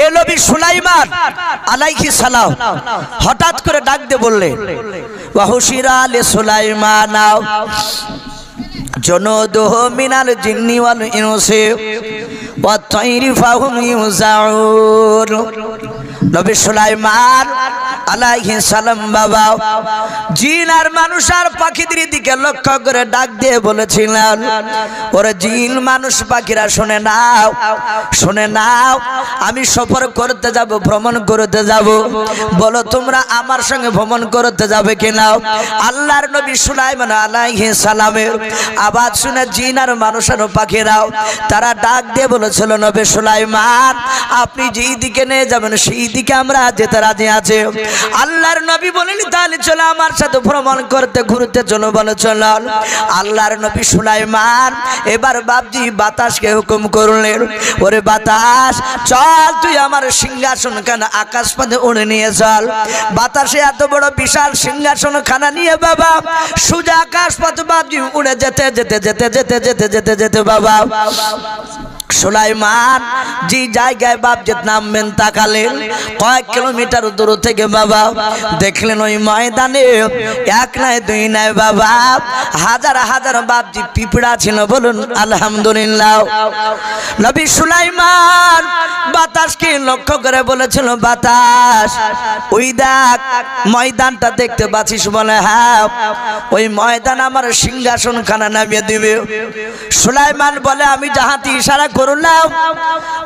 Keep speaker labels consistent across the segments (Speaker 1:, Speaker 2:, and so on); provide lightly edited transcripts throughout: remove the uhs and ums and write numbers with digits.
Speaker 1: এ নবী সুলাইমান আলাইহিস সালাম হঠাৎ করে ডাক দিয়ে বললেন ওয়া হুশিরা লি সুলাইমান জুনুদুহু মিনাল জিন্নি ওয়াল ইনসি ওয়াত তায়রি ফাহুম ইউজাউন। নবী সুলাইমান আলাইহিস সালাম বাবা জিন আর মানুষ আর পাখিদের দিকে লক্ষ্য করে ডাক দিয়ে বলেছিলেন ওরে জিন মানুষ পাখিরা শুনে নাও, শুনে নাও, আমি সফর করতে যাব, ভ্রমণ করতে যাব, বলো তোমরা আমার সঙ্গে ভ্রমণ করতে যাবে কিনা? আল্লাহর নবী সুলাইমান আলাইহিস সালামের আওয়াজ শুনে জিন আর মানুষ আর পাখিরাও তারা ডাক দিয়ে বলেছিল নবী সুলাইমান আপনি যেই দিকে নিয়ে যাবেন সেই দিকে আমরা যেতে রাজি আছি। আল্লাহর নবী বলেন তাহলে চলো আমার সাথে ভ্রমণ করতে ঘুরতে চলো, বলে চলো। আল্লাহর নবী সুলাইমান এবার বাপজি বাতাসকে হুকুম করলেন ওরে বাতাস চল তুই আমার সিংহাসন খানা আকাশ পথে উড়ে নিয়ে চল। বাতাসে এত বড় বিশাল সিংহাসন খানা নিয়ে বাবা সোজা আকাশ পথে বাপজি উড়ে যেতে যেতে যেতে যেতে যেতে যেতে যেতে বাবা সুলাইমান যে জায়গায় বাপজি নামবেন তাকালেন কয়েক কিলোমিটার দূর থেকে বাবা দেখলেন ওই ময়দানে এক নাই দুই নাই বাবা হাজার হাজার বাপজি পিঁপড়া ছিল, বলুন আলহামদুলিল্লাহ। নবী সুলাইমান বাতাসকে লক্ষ্য করে বলেছিল বাতাস ওই দেখ ময়দানটা দেখতে পাচ্ছিস? বলে হ্যাঁ, ওই ময়দান আমার সিংহাসন খানা নামিয়ে দিবে। সুলাইমান বলে আমি যাহাতে ইশারা করলাম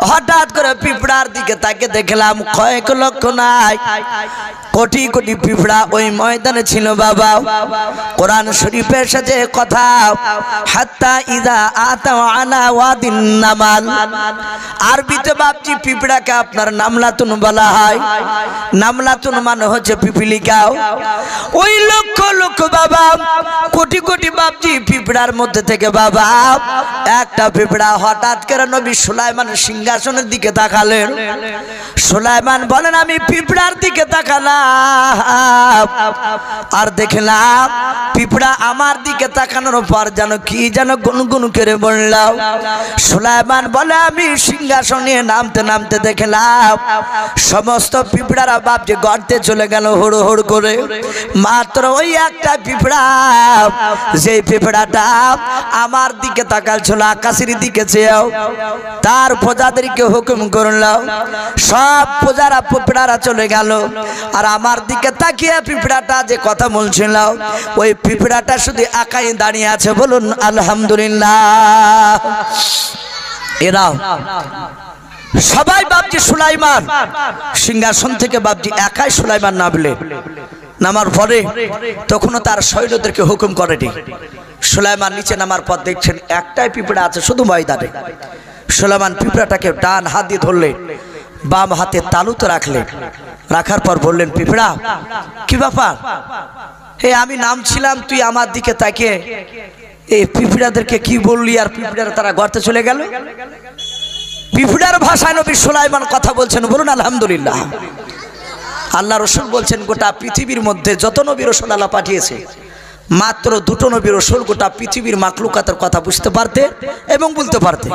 Speaker 1: হঠাৎ করে পিঁপড়ার দিকে তাকে দেখলাম কয়েক লক্ষ নাই কোটি কোটি পিঁপড়া ওই ময়দানে ছিল বাবা। কোরআন শরীফের সাথে কথা হাত্তা ইযা আতাও আলা ওয়াদিন নামাল, আরবিতে বাপজি পিঁপড়াকে আপনার নামলাতুন বলা হয়। নামলাতুন মানে হচ্ছে পিপিলিকা। ওই লক্ষ লক্ষ বাবা কোটি কোটি বাপজি পিঁপড়ার মধ্যে থেকে বাবা একটা পিঁপড়া হঠাৎ করে নবী সুলাইমানের সিংহাসনের দিকে তাকালেন। সুলাইমান বলেন আমি পিঁপড়ার দিকে তাকালাম আর দেখলাম পিঁপড়া আমার দিকে তাকানোর পর যেন কি যেন গুনগুন করে বললাম। সুলাইমান বলে আমি সিংহাসন নিয়ে নামতে নামতে দেখলাম সমস্ত পিঁপড়ারা বাপজি গর্তে চলে গেল হুড় হুড় করে, মাত্র ওই একটা পিঁপড়া যে পিঁপড়াটা আমার দিকে তাকালছিল আকাশের দিকে চেয়েও তার প্রজাদেরকে হুকুম করলো সব প্রজারা পিঁপড়ারা চলে গেল আর আমার দিকে তাকিয়ে পিঁপড়াটা যে কথা বলছিল ওই পিঁপড়াটা শুধু একাই দাঁড়িয়ে আছে, বলুন আলহামদুলিল্লাহ। এরা সবাই বাপজি সুলাইমান সিংহাসন থেকে বাপজি একাই সুলাইমান নামলে, নামার পরে তখনও তার সৈন্যদেরকে হুকুম করেনি। সুলাইমান নিচে নামার পর দেখছেন একটাই পিঁপড়া আছে শুধু ময়দানে। সুলাইমান পিঁপড়াটাকে ডান হাত দিয়ে ধরলেন, বাম হাতে তালুতে রাখলেন, রাখার পর বললেন পিঁপড়া কি ব্যাপার? হে আমি নামছিলাম তুই আমার দিকে তাকিয়ে এই পিঁপড়াদেরকে কি বললি আর পিঁপড়ারা তারা গর্তে চলে গেল? পিঁপড়ার ভাষায় নবী সুলাইমান কথা বলছেন, বলুন আলহামদুলিল্লাহ। আল্লাহ রসুল বলছেন গোটা পৃথিবীর মধ্যে যত নবী রসুল আল্লাহ পাঠিয়েছে মাত্র দুটো নবী রসুল গোটা পৃথিবীর মাখলুকাতের কথা বুঝতে পারতে এবং বলতে পারতে।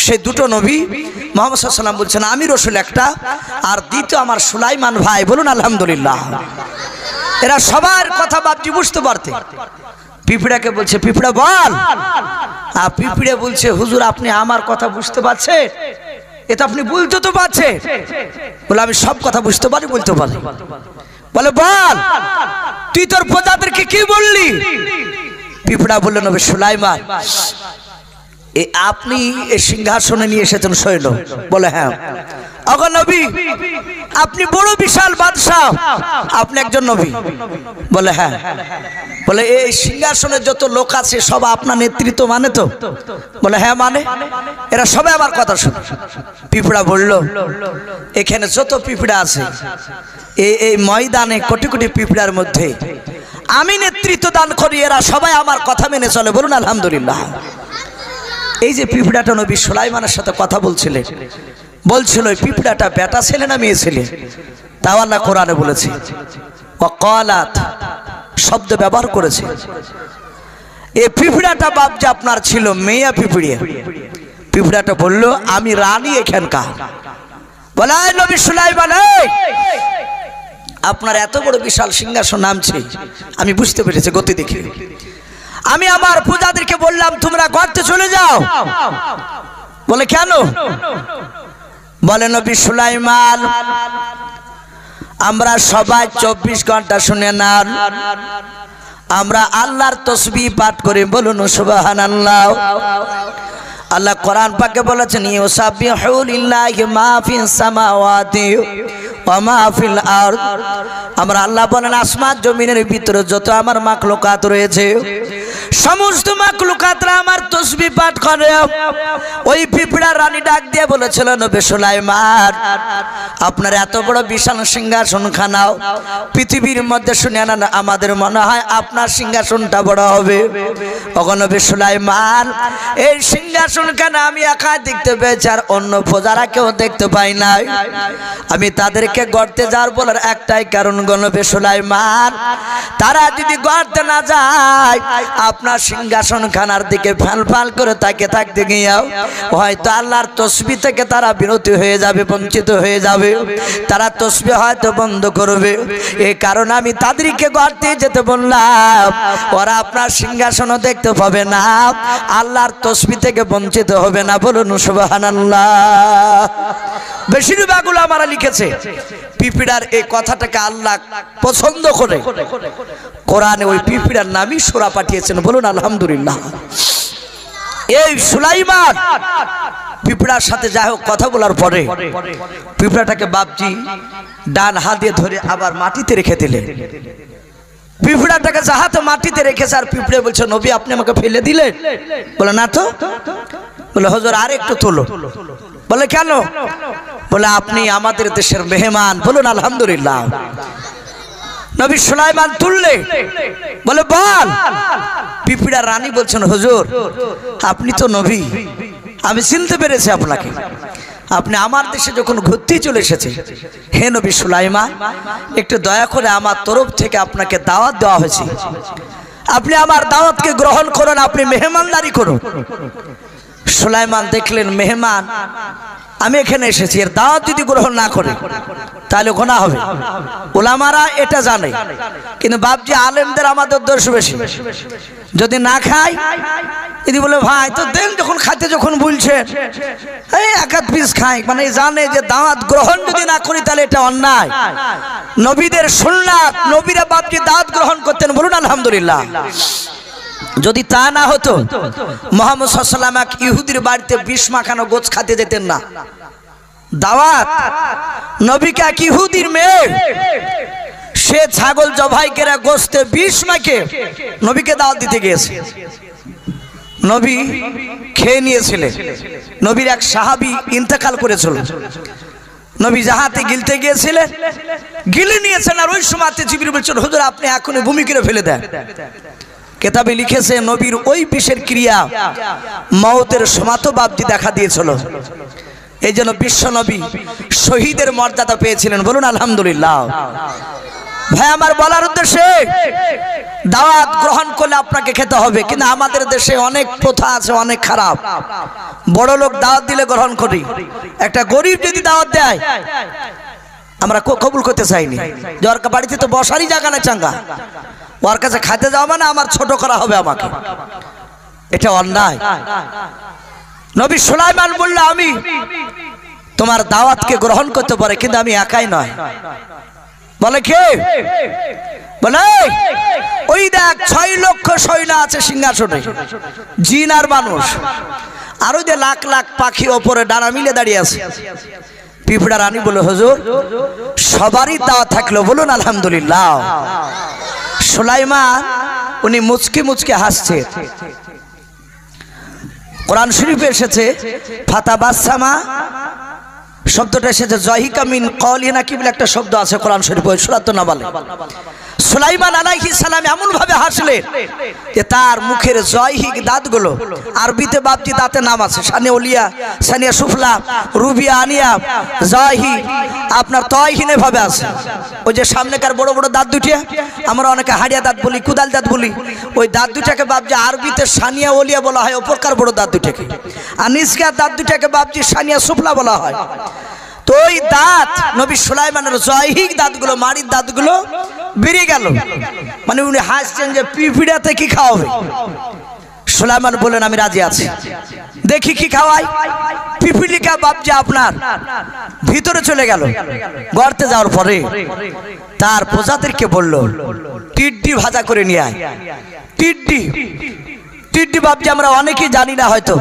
Speaker 1: সেই দুটো নবী মুহাম্মদ সাল্লাল্লাহু আলাইহি ওয়াসাল্লাম বলছেন আমি রসুল একটা আর দ্বিতীয় আমার সুলাইমান ভাই, বলুন আলহামদুলিল্লাহ। এরা সবার কথা বাপজি বুঝতে পারতে। পিঁপড়াকে বলছে পিঁপড়া বল, আর পিঁপড়ে বলছে হুজুর আপনি আমার কথা বুঝতে পারছেন? এটা আপনি বলতে তো পারছে? বলে আমি সব কথা বুঝতে পারি, বলতে পারি। বলে বল তুই তোর প্রজাদেরকে কি বললি? পিঁপড়া বললেন নবী সুলাইমান আপনি এই সিংহাসনে নিয়ে এসেছেন সৈন্য? বলে হ্যাঁ। ওগো নবী আপনি বড় বিশাল বাদশাহ, আপনি একজন নবী? বলে হ্যাঁ। বলে এই সিংহাসনে যত লোক আছে সব আপনার নেতৃত্ব মানে তো? বলে হ্যাঁ মানে। এরা সবাই আমার কথা শুনে। পিঁপড়া বলল এখানে যত পিঁপড়া আছে এই ময়দানে কোটি কোটি পিঁপড়ার মধ্যে আমি নেতৃত্ব দান করি, এরা সবাই আমার কথা মেনে চলে, বলুন আলহামদুলিল্লাহ। এই যে পিঁপড়াটা নবী সুলাইমানের সাথে কথা বলছিল ওই পিঁপড়াটা বেটা ছেলে না মেয়ে ছেলে? তাও আল্লাহ কোরআনে বলেছে ওয়াকালাত শব্দ ব্যবহার করেছে। এই পিঁপড়াটা বাপজি আপনার ছিল মেয়ে পিঁপড়ে। পিঁপড়াটা বলল আমি রানী এখানকার, বলে নবী সুলাইমান, আপনার এত বড় বিশাল সিংহাসন নামছে, আমি বুঝতে পেরেছি গতি দেখে। আমি আমার পূজাদেরকে বললাম তোমরা গর্তে চলে যাও। বলে কেন? বলে নবী সুলাইমান, আমরা সবাই 24 ঘন্টা শুনে নেন, আমরা আল্লাহর তাসবিহ পাঠ করে বলুন সুবহানাল্লাহ। আল্লাহ কোরআন পাকে বলেছেন ইউসাবিহু লিল্লাহি মা ফিস সামাওয়াতি ওয়া মা ফিল আরদ। আমরা আল্লাহ বলেন আসমান জমিনের ভিতরে যত আমার মাখলুকাত রয়েছে সমস্ত মাখলুকাতরা আমার তাসবিহ পাঠ করে। ওই পিঁপড়া রানী ডাক দিয়ে বলেছিল নবী সুলাইমান, আপনার এত বড় বিশাল সিংহাসন খানাও পৃথিবীর মধ্যে শুনে না, আমাদের মনে হয় আপনার সিংহাসনটা বড় হবে। ওগো নবী সুলাইমান, এই সিংহাসন কেন আমি একাই দেখতে পেয়েছি আর অন্য প্রজারা কেউ দেখতে পাই নাই। আমি তাদেরকে গর্তে যাওয়ার বলার একটাই কারণ গো নবী সুলাইমান, তারা যদি গর্তে না যায় আপনার সিংহাসন খানার দিকে ফাল ফাল করে তাকে থাকতে গিয়েও হয়তো আল্লাহর তাসবিহ থেকে তারা বিরতি হয়ে যাবে, বঞ্চিত হয়ে যাবে, তারা তাসবিহ হয়তো বন্ধ করবে। এই কারণে আমি তাদেরকে গর্তে যেতে বললাম, ওরা আপনার সিংহাসনও দেখতে পাবে না, আল্লাহর তাসবিহ থেকে বঞ্চিত হবে না। বলুন সুবহানাল্লাহ। বেশিরভাগ উলামারা লিখেছে পিঁপড়ার এই কথাটাকে আল্লাহ পছন্দ করে কোরআনে ওই পিঁপড়ার নামই সূরা পাঠিয়েছেন। বলুন আলহামদুলিল্লাহ। এই সুলাইমান পিঁপড়ার সাথে যাই হোক কথা বলার পরে পিঁপড়াটাকে বাপজি ডান হাত দিয়ে ধরে আবার মাটিতে রেখে দিলেন। পিঁপড়াটাকে যাহাতে মাটিতে রেখেছে আর পিঁপড়ে বলছে নবী আপনি আমাকে ফেলে দিলেন? বলে না তো। বলে হুজুর আর একটু তোলো। বলে কেন? বলে আপনি আমাদের দেশের মেহমান। বলুন আলহামদুলিল্লাহ। নবী সুলাইমান তুললে বলে বল। পিঁপড়া রানী বলছেন হুজুর আপনি তো নবী, আমি চিনতে পেরেছি আপনাকে, আপনি আমার দেশে যখন ঘুরতে চলে এসেছে, হে নবী সুলাইমান একটু দয়া করে আমার তরফ থেকে আপনাকে দাওয়াত দেওয়া হয়েছে, আপনি আমার দাওয়াতকে গ্রহণ করুন, আপনি মেহমানদারি করুন। সুলাইমান দেখলেন মেহমান আমি এখানে এসেছি, এর দাওয়াত যদি গ্রহণ না করে তাহলে গুনাহ হবে। উলামারা এটা জানে, কিন্তু বাপজি আলেমদের আমাদের দোষ বেশি। যদি না খাই, যদি বলে ভাই তো দেন, যখন খাইতে যখন বলছেন এই এক আধ পিস খাই, মানে জানে যে দাওয়াত গ্রহণ যদি না করি তাহলে এটা অন্যায়। নবীদের সুন্নাত, নবীরা বাপজি দাওয়াত গ্রহণ করতেন। বলুন আলহামদুলিল্লাহ। যদি তা না হতো মুহাম্মদ সাল্লাল্লাহু আলাইহি ওয়াসাল্লাম ইহুদির বাড়িতে বিষ মাখানো গোছ খেতে যেতেন না। দাওয়াত নবীকে এক ইহুদির মেয়ে সে ছাগল জবাই করে গোশতে বিষ মাখে নবীকে দাওয়াত দিতে গিয়েছে। নবী খেয়ে নিয়েছিলেন। নবীর এক সাহাবী ইন্তেকাল করেছিল। নবী জাহাতে গিলতে গিয়েছিলেন, গিলে নিয়েছেন, আর ওই সময়তে জিবরিল বলছেন হুজুর আপনি এখনই ভূমি করে ফেলে দেন। কেতাবে লিখেছে নবীর ওই বিষের ক্রিয়া মওতের সময়তে বাপজি দেখা দিয়েছিল। এই জন্য বিশ্ব নবী শহীদের মর্যাদা পেয়েছিলেন। বলুন আলহামদুলিল্লাহ। ভাই আমার বলার উদ্দেশ্যে দাওয়াত গ্রহণ করলে আপনাকে খেতে হবে, কিন্তু আমাদের দেশে অনেক প্রথা আছে অনেক খারাপ। বড় লোক দাওয়াত দিলে গ্রহণ করি, একটা গরিব যদি দাওয়াত দেয় আমরা কবুল করতে চাইনি। যার বাড়িতে তো বসারই জায়গা না চাঙ্গা, ওর কাছে খাইতে যাওয়া মানে আমার ছোট করা হবে আমাকে, এটা অন্যায়। নবী সুলাইমান বলল আমি তোমার দাওয়াতকে গ্রহণ করতে পারি, কিন্তু আমি একাই নয়। বলে কে? বলে ওই দেখ 6 লক্ষ সৈন্য আছে সিংহাসনে, জিন আর মানুষ, আর ওই যে লাখ লাখ পাখি ওপরে ডানা মিলে দাঁড়িয়ে আছে। পিঁপড়া রানী বলে হুজুর সবারই দাওয়াত থাকলো। বলুন আলহামদুলিল্লাহ। সুলাইমান উনি মুচকি মুচকি হাসছে। কোরআন শরীফে এসেছে ফাতাবাসসামা শব্দটা এসেছে জহিকা মিন কওলিনা কি বলে একটা শব্দ আছে কোরআন শরীফে, সূরাতুন নাবালে। সুলাইমান আলাইহিস সালাম এমন ভাবে হাসলেন যে তার মুখের জয়হিক দাঁতগুলো, আরবিতে বাপজি দাঁতে নাম আছে, সানিয়া উলিয়া, সানিয়া সুফলা, রুবিয়া, আনিয়া, জয়হি, আপনার তয়হিনে ভাবে আছে। ওই যে সামনেকার বড় বড় দাঁত দুটিয়া আমরা অনেকে হাড়িয়া দাঁত বলি, কুদাল দাঁত বলি, ওই দাঁত দুটাকে বাপজি আরবিতে সানিয়া উলিয়া বলা হয়, ওপরকার বড় দাঁত দুটাকে, আর নিচকার দাঁত দুটাকে বাপজি সানিয়া সুফলা বলা হয়। তো ওই দাঁত নবী সুলাইমানের জৈহিক দাঁতগুলো, মাড়ির দাঁতগুলো বেরিয়ে গেল। মানে উনি হাসছেন যে পিঁপড়াতে কি খাওয়াবে। সুলাইমান বললেন আমি রাজি আছি, দেখি কি খাওয়াই। পিপিলিকা বাপজি আপনার ভিতরে চলে গেল। গর্তে যাওয়ার পরে তার প্রজাদেরকে বলল টিড্ডি ভাজা করে নিয়ে আয়। টিড্ডি টিড্ডি বাপজি আমরা অনেকেই জানি না হয়তো,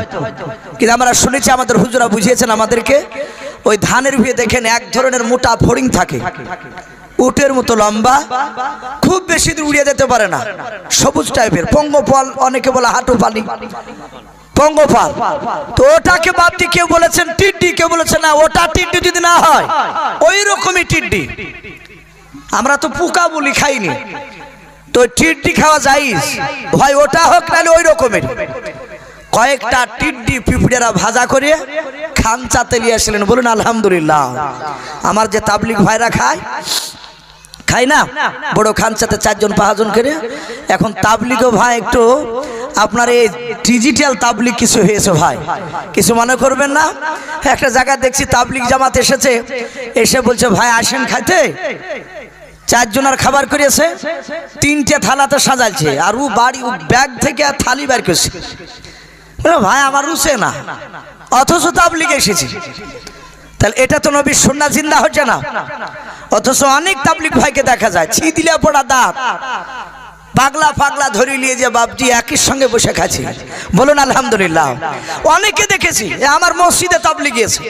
Speaker 1: কিন্তু আমরা শুনেছি, আমাদের হুজুরা বুঝিয়েছেন আমাদেরকে। ওই ধানের ভিয়ে দেখেন এক ধরনের মোটা ফড়িং থাকে, উটের মতো লম্বা, খুব বেশি দূর উড়িয়ে যেতে পারে না, সবুজ টাইপের, পঙ্গপাল, অনেকে বলে হাঁটু পানি, পঙ্গপাল। তো ওটাকে বাপজি কেউ বলেছেন টিড্ডি, কেউ বলেছেন না ওটা টিড্ডি যদি না হয় ওই রকমই টিড্ডি। আমরা তো পোকা বলি, খাইনি, তো টিড্ডি খাওয়া যায়, হয় ওটা হোক নাহলে ওই রকমের। কয়েকটা টিড্ডি পিঁপড়েরা ভাজা করে খানচাতে নিয়ে আসলেন। বলুন আলহামদুলিল্লাহ। আমার যে তাবলিগ ভাইরা খাই না বড় খানচাতে 4 জন 5 জন করে। এখন তাবলিগও ভাই একটু আপনার এই ডিজিটাল তাবলিগ কিছু হয়েছে ভাই, কিছু মনে করবেন না। একটা জায়গায় দেখছি তাবলিগ জামাত এসেছে, এসে বলছে ভাই আসেন খাইতে। 4 জনের খাবার করেছে, 3টে থালাতে সাজাইছে, আর ও বাড়ি ও ব্যাগ থেকে থালি বের করছে। ভাই আমার রুচে না, অথচ তাবলিগে এসেছি। তাহলে এটা তো নবীর সুন্নাহ জিন্দা হচ্ছে না। অথচ অনেক তাবলিগ ভাইকে দেখা যায় ছি দিলে পড়া দাঁত, পাগলা পাগলা ধরে নিয়ে যে বাপজি একই সঙ্গে বসে খাচ্ছি। বলুন আলহামদুলিল্লাহ। অনেকে দেখেছি, আমার মসজিদে তাবলিগ গিয়েছে।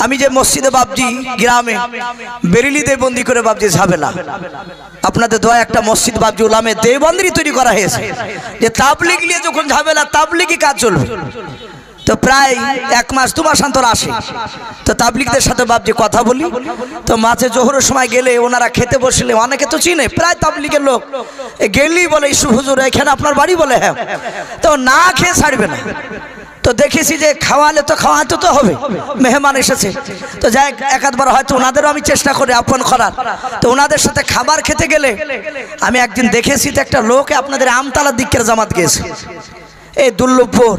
Speaker 1: আমি যে মসজিদে বাপজি গ্রামে বেরিলিতে বন্দি করে বাপজি ঝামেলা, আপনাদের দোয়া একটা মসজিদ বাপজি উলামে দেওবন্দি তৈরি করা হয়েছে, যে তাবলিগ নিয়ে যখন ঝামেলা তাবলিগই কাজ চলবে। তো প্রায় 1 মাস 2 মাস অন্তর আসে, তো তাবলিগদের সাথে বাপজি কথা বলি। তো মাঝে জোহরের সময় গেলে ওনারা খেতে বসলে, অনেকে তো চিনে, প্রায় তাবলিগের লোক গেলেই বলে ইসু হুজুর এখানে আপনার বাড়ি, বলে হ্যাঁ। তো না খেয়ে ছাড়বে না। তো দেখেছি যে খাওয়ালে তো খাওয়াতে তো হবে, মেহমান এসেছে। তো যাই একাধবার হয়তো ওনাদেরও আমি চেষ্টা করি আপন করার। তো ওনাদের সাথে খাবার খেতে গেলে আমি একদিন দেখেছি তো একটা লোক আপনাদের আমতলার দিকের জামাত গিয়েছে, এই দুর্লভপুর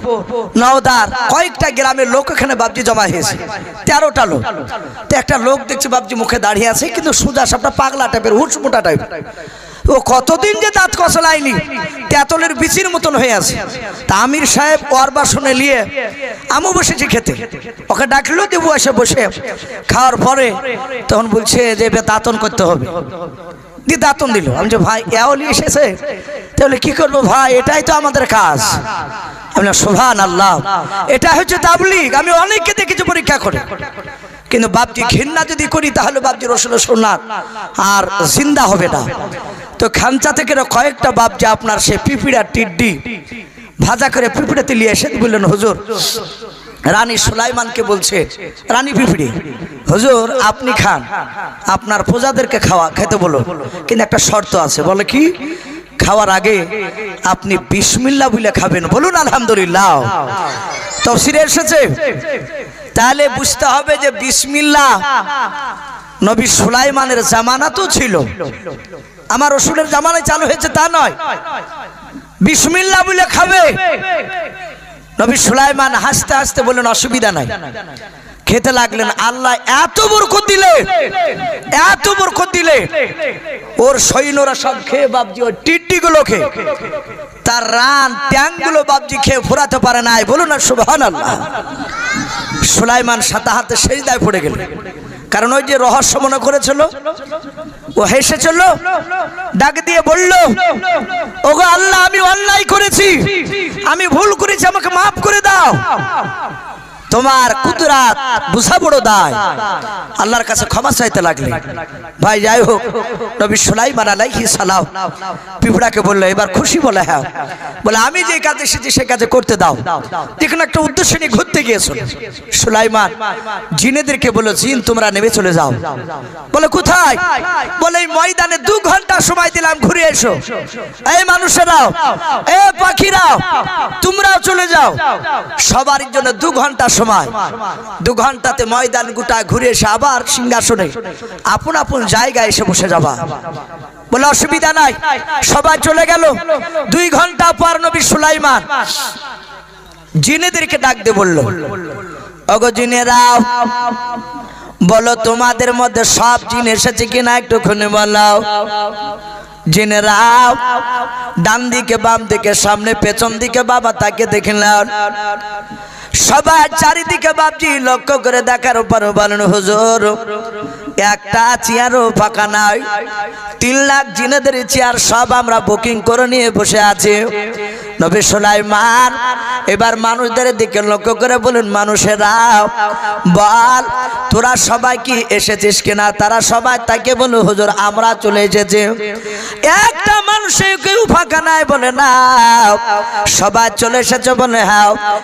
Speaker 1: নওদার কয়েকটা গ্রামের লোক এখানে বাপজি জমা হয়েছে, 13টা লোক। তো একটা লোক দেখছি বাপজি মুখে দাঁড়িয়ে আছে, কিন্তু সোজা সাপটা পাগলা টাইপের, হুটস মোটা টাইপ। ও কতদিন যে দাঁত কষলায়নি, তেঁতুলের বিচির মতন হয়ে আছে। তা আমির সাহেব ওর বাসনে নিয়ে আমু বসেছি খেতে, ওকে ডাকলো, দেবু এসে বসে খাওয়ার পরে তখন বলছে যে দাঁতন করতে হবে, দিয়ে দাঁতন দিল। আমি যে ভাই এওলি এসেছে, তাহলে কি করবো ভাই, এটাই তো আমাদের কাজ। আমি সুবহানাল্লাহ, এটা হচ্ছে তাবলিগ। আমি অনেককে দেখেছি পরীক্ষা করে, কিন্তু বাপজি ঘৃণা যদি করি তাহলে বাপজি রসুলের সুন্নাত আর জিন্দা হবে না। তো খানচা থেকে কয়েকটা বাপজি আপনার সে পিঁপড়া টিড্ডি ভাজা করে পিঁপড়াতে নিয়ে এসে বললেন হুজুর, রানী সুলাইমানকে বলছে, রানী পিঁপড়ি, হুজুর আপনি খান, আপনার প্রজাদেরকে খেতে বলো, কিন্তু একটা শর্ত আছে। বলে কি? খাওয়ার আগে আপনি বিসমিল্লাহ বলে খাবেন। বলুন আলহামদুলিল্লাহ। তাফসীরে এসেছে, তাহলে বুঝতে হবে যে বিসমিল্লাহ নবী সুলাইমানের জামানাতেও ছিল, আমার রসুলের জামানায় চালু হয়েছে তা নয়। বিসমিল্লাহ বলে খাবে। নবী সুলাইমান হাসতে হাসতে বললেন অসুবিধা নাই। খেতে লাগলেন। আল্লাহ এত বরকত দিলে, এত বরকত দিলে, ওর সৈন্যরা সব খেয়ে বাপজি ওই টিড্ডি গুলোকে, তার রান ট্যাংগুলো বাপজি খেয়ে ফোরাতে পারে নাই। বলুন না সুবহানাল্লাহ। সুলাইমান সাতাহাতে সেজদায় পড়ে গেল, কারণ ওই যে রহস্য মনে করেছিল, ও হেসেছিল, ডাক দিয়ে বলল, ওগো আল্লাহ আমি অন্যায় করেছি, আমি ভুল করেছি, আমাকে মাফ করে দাও, তোমার কুদরত বুঝা বড় দায়। আল্লাহর কাছে ক্ষমা চাইতে লাগলেন। ভাই যাই হোক, নবী সুলাইমান আলাইহিস সালাম পিঁপড়াকে বললো এবার খুশি? বলে হ্যাঁ। বলে আমি যে কাজে এসেছি সে কাজে করতে দাও। দেখুন একটা উদ্দেশ্য নিয়ে ঘুরতে গিয়েছিল সুলাইমান, জিনেদেরকে বললো জিন তোমরা নেমে চলে যাও। বলে কোথায়? বলে এই ময়দানে 2 ঘন্টা সময় দিলাম, ঘুরে এসো। এই মানুষেরাও, এ পাখিরাও, তোমরাও চলে যাও। সবার জন্য 2 ঘন্টা সময়। 2 ঘন্টাতে ময়দান গোটা ঘুরে এসে আবার সিংহাসনে আপন আপন জায়গায় এসে বসে যাবা। বলে অসুবিধা নাই। সবাই চলে গেল। 2 ঘন্টা পর নবী সুলাইমান জিনেদেরকে ডাক দিয়ে বলল, ওগো জিনেরা, বলো তোমাদের মধ্যে সব জিন এসেছে কিনা একটুখানি বলো। জিনেরা ডান দিকে বাম দিকে সামনে পেছন দিকে বাবা তাকে দেখলেন, সবাই চারিদিকে বাপজি লক্ষ্য করে দেখার পর বলেন হুজুর একটা চেয়ারও ফাঁকা নাই, 3 লাখ জিনেদের চেয়ার সব আমরা বুকিং করে নিয়ে বসে আছি। নবী সুলাইমান এবার মানুষদের দিকে লক্ষ্য করে বলেন, মানুষেরা বল তোরা সবাই কি এসেছিস কিনা? তারা সবাই তাকে বলে হুজুর আমরা চলে এসেছি। একটা মানুষের কেউ ফাঁকা নাই বলে না। সবাই চলে এসেছে বলে হ্যাঁ।